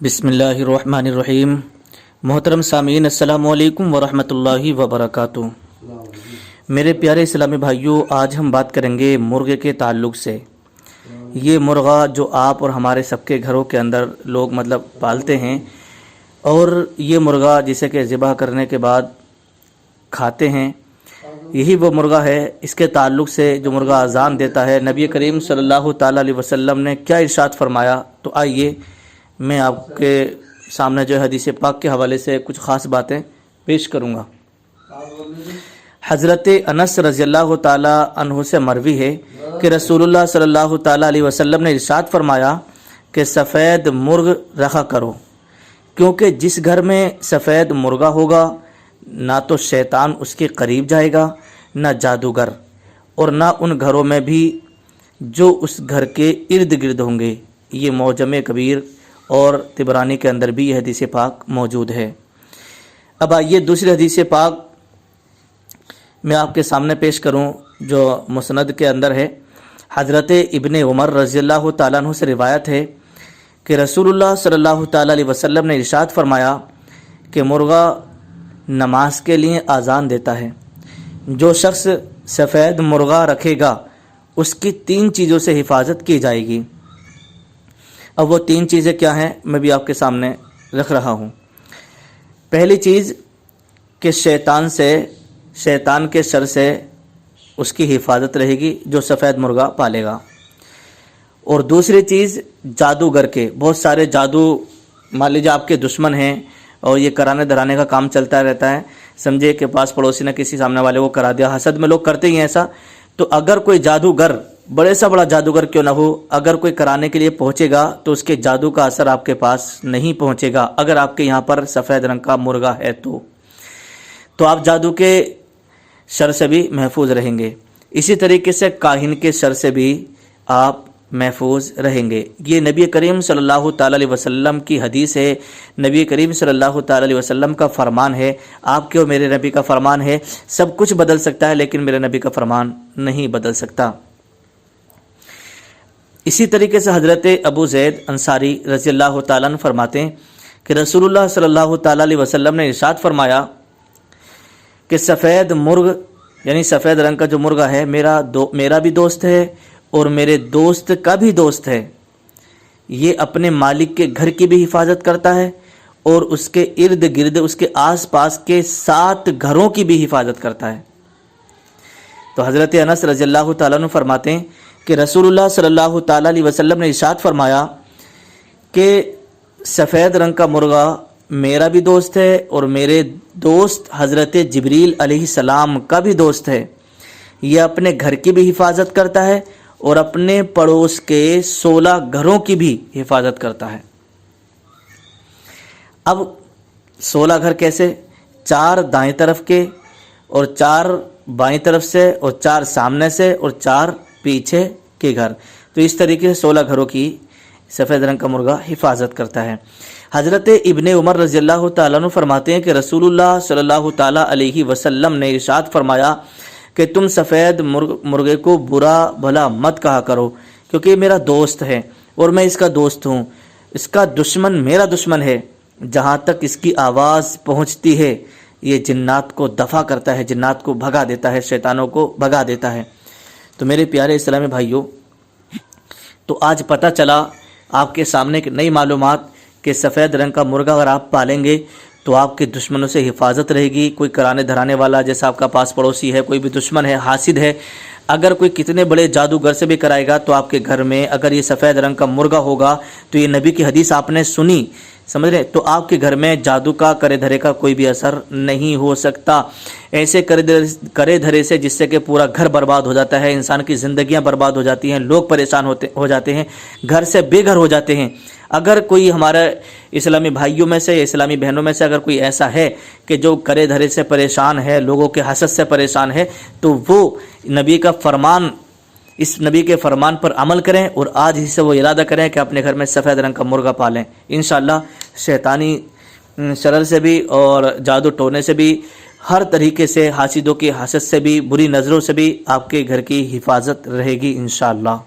بسم اللہ الرحمن الرحیم۔ محترم سامعین، السلام علیکم ورحمۃ وبرکاتہ۔ میرے پیارے اسلامی بھائیوں، آج ہم بات کریں گے مرغے کے تعلق سے۔ یہ مرغا جو آپ اور ہمارے سب کے گھروں کے اندر لوگ پالتے ہیں، اور یہ مرغا جسے کہ ذبح کرنے کے بعد کھاتے ہیں، یہی وہ مرغا ہے۔ اس کے تعلق سے جو مرغا اذان دیتا ہے، نبی کریم صلی اللہ تعالیٰ علیہ وسلم نے کیا ارشاد فرمایا، تو آئیے میں آپ کے سامنے جو حدیث پاک کے حوالے سے کچھ خاص باتیں پیش کروں گا۔ حضرت انس رضی اللہ تعالی عنہ سے مروی ہے کہ رسول اللہ صلی اللہ تعالی علیہ وسلم نے ارشاد فرمایا کہ سفید مرغ رکھا کرو، کیونکہ جس گھر میں سفید مرغا ہوگا نہ تو شیطان اس کے قریب جائے گا، نہ جادوگر، اور نہ ان گھروں میں بھی جو اس گھر کے ارد گرد ہوں گے۔ یہ معجم کبیر اور طبرانی کے اندر بھی یہ حدیث پاک موجود ہے۔ اب آئیے دوسری حدیث پاک میں آپ کے سامنے پیش کروں جو مسند کے اندر ہے۔ حضرت ابن عمر رضی اللہ تعالیٰ عنہ سے روایت ہے کہ رسول اللہ صلی اللہ تعالیٰ علیہ وسلم نے ارشاد فرمایا کہ مرغا نماز کے لیے اذان دیتا ہے۔ جو شخص سفید مرغا رکھے گا اس کی 3 چیزوں سے حفاظت کی جائے گی۔ اب وہ 3 چیزیں کیا ہیں میں بھی آپ کے سامنے رکھ رہا ہوں۔ پہلی چیز کہ شیطان کے شر سے اس کی حفاظت رہے گی جو سفید مرغا پالے گا۔ اور دوسری چیز جادوگر کے، بہت سارے جادو مان لیجیے آپ کے دشمن ہیں اور یہ کرانے دھرانے کا کام چلتا رہتا ہے، سمجھے کہ پاس پڑوسی نے کسی سامنے والے کو کرا دیا، حسد میں لوگ کرتے ہی ہیں ایسا۔ تو اگر کوئی جادوگر، بڑے سے بڑا جادوگر کیوں نہ ہو، اگر کوئی کرانے کے لیے پہنچے گا تو اس کے جادو کا اثر آپ کے پاس نہیں پہنچے گا، اگر آپ کے یہاں پر سفید رنگ کا مرغا ہے تو آپ جادو کے شر سے بھی محفوظ رہیں گے۔ اسی طریقے سے کاہن کے شر سے بھی آپ محفوظ رہیں گے۔ یہ نبی کریم صلی اللہ تعالیٰ علیہ وسلم کی حدیث ہے، نبی کریم صلی اللہ تعالیٰ علیہ وسلم کا فرمان ہے۔ آپ کے اور میرے نبی کا فرمان ہے۔ سب کچھ بدل سکتا ہے لیکن میرے نبی کا فرمان نہیں بدل سکتا۔ اسی طریقے سے حضرت ابو زید انصاری رضی اللہ تعالیٰ عنہ فرماتے ہیں کہ رسول اللہ صلی اللہ تعالیٰ علیہ وسلم نے ارشاد فرمایا کہ سفید مرغ یعنی سفید رنگ کا جو مرغا ہے میرا بھی دوست ہے اور میرے دوست کا بھی دوست ہے۔ یہ اپنے مالک کے گھر کی بھی حفاظت کرتا ہے اور اس کے ارد گرد اس کے آس پاس کے 7 گھروں کی بھی حفاظت کرتا ہے۔ تو حضرت انس رضی اللہ تعالیٰ عنہ فرماتے ہیں کہ رسول اللہ صلی اللہ تعالیٰ علیہ وسلم نے ارشاد فرمایا کہ سفید رنگ کا مرغا میرا بھی دوست ہے اور میرے دوست حضرت جبریل علیہ السلام کا بھی دوست ہے۔ یہ اپنے گھر کی بھی حفاظت کرتا ہے اور اپنے پڑوس کے 16 گھروں کی بھی حفاظت کرتا ہے۔ اب 16 گھر کیسے؟ 4 دائیں طرف کے اور 4 بائیں طرف سے اور 4 سامنے سے اور 4 پیچھے کے گھر، تو اس طریقے سے 16 گھروں کی سفید رنگ کا مرغا حفاظت کرتا ہے۔ حضرت ابن عمر رضی اللہ تعالیٰ عنہ فرماتے ہیں کہ رسول اللہ صلی اللہ تعالیٰ علیہ وسلم نے ارشاد فرمایا کہ تم سفید مرغے کو برا بھلا مت کہا کرو، کیونکہ یہ میرا دوست ہے اور میں اس کا دوست ہوں۔ اس کا دشمن میرا دشمن ہے، جہاں تک اس کی آواز پہنچتی ہے یہ جنات کو دفع کرتا ہے، جنات کو بھگا دیتا ہے، شیطانوں کو بھگا دیتا ہے۔ تو میرے پیارے اسلامی بھائیوں، تو آج پتہ چلا آپ کے سامنے ایک نئی معلومات کہ سفید رنگ کا مرغا اگر آپ پالیں گے تو آپ کے دشمنوں سے حفاظت رہے گی۔ کوئی کرانے دھرانے والا جیسا آپ کا پاس پڑوسی ہے، کوئی بھی دشمن ہے، حاسد ہے، اگر کوئی کتنے بڑے جادوگر سے بھی کرائے گا تو آپ کے گھر میں اگر یہ سفید رنگ کا مرغا ہوگا تو یہ نبی کی حدیث آپ نے سنی، سمجھ رہے، تو آپ کے گھر میں جادو کا کرے دھرے کا کوئی بھی اثر نہیں ہو سکتا۔ ایسے کرے دھرے سے جس سے کہ پورا گھر برباد ہو جاتا ہے، انسان کی زندگیاں برباد ہو جاتی ہیں، لوگ پریشان ہو جاتے ہیں، گھر سے بے گھر ہو جاتے ہیں۔ اگر کوئی ہمارے اسلامی بھائیوں میں سے، اسلامی بہنوں میں سے اگر کوئی ایسا ہے کہ جو کرے دھرے سے پریشان ہے، لوگوں کے حسد سے پریشان ہے، تو وہ نبی کا فرمان، اس نبی کے فرمان پر عمل کریں اور آج ہی سے وہ ارادہ کریں کہ اپنے گھر میں سفید رنگ کا مرغا پالیں۔ انشاءاللہ شیطانی شرر سے بھی اور جادو ٹونے سے بھی، ہر طریقے سے، حاسدوں کی حسد سے بھی، بری نظروں سے بھی آپ کے گھر کی حفاظت رہے گی انشاءاللہ۔